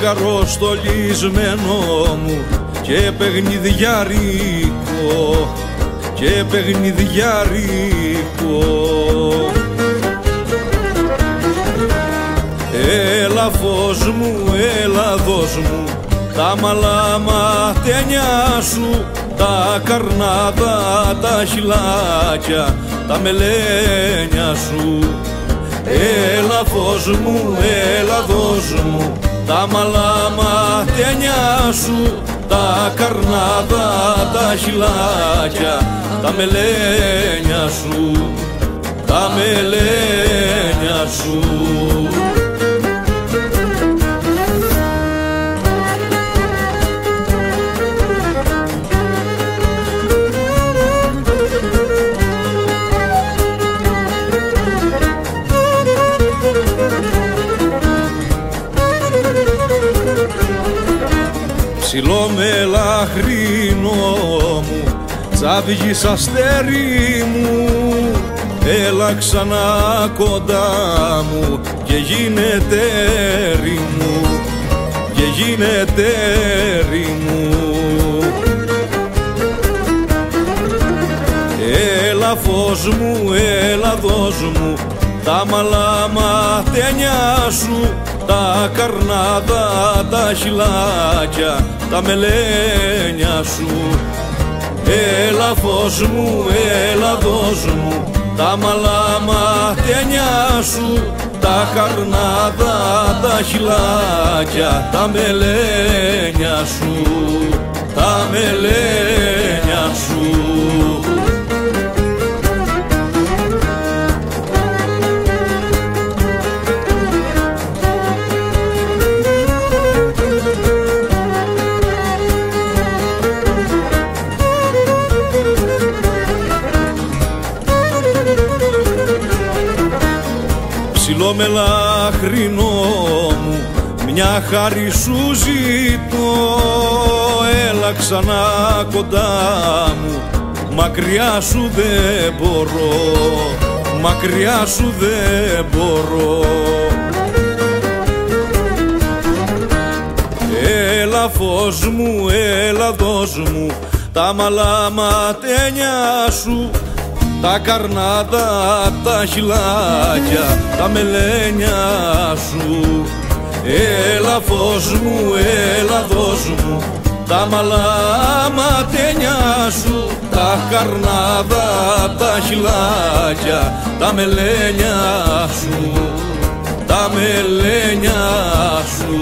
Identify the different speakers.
Speaker 1: καροστολισμένο μου και παιχνιδιάρικο, και παιχνιδιάρικο. Έλα φως μου, έλα δώσ' μου τα μαλαματένια σου, τα καρνάδα, τα χυλάκια, τα μελένια σου. Έλα φως μου, έλα δώσ' μου τα μαλαματένια σου, τα καρνάδα, τα χυλάκια, τα μελένια σου, τα μελένια σου. Ψηλό μελαχρινό μου, τσάβγεις αστέρι μου, έλα ξανά κοντά μου και γίνε τέρι μου, και γίνε τέρι μου. Έλα φως μου, έλα δώσ' μου τα μαλαματένια σου, τα καρνάδα, τα χυλάκια, τα μελένια σου. Έλα φως μου, έλα δώσ' μου τα μαλαματένια σου, τα καρνάδα, τα χυλάκια, τα μελένια σου, τα μελένια σου. Ψηλό μελαχρινό μου, μια χάρη σου ζητώ, έλα ξανά κοντά μου, μακριά σου δεν μπορώ, μακριά σου δεν μπορώ. Έλα φως μου, έλα δώσ' μου τα μαλαματένια σου, τα καρνάδα, τα χυλάκια, τα μελένια σου. Έλα φως μου, έλα δώσ' μου τα μαλαματένια σου, τα καρνάδα, τα χυλάκια, τα μελένια σου, τα μελένια σου.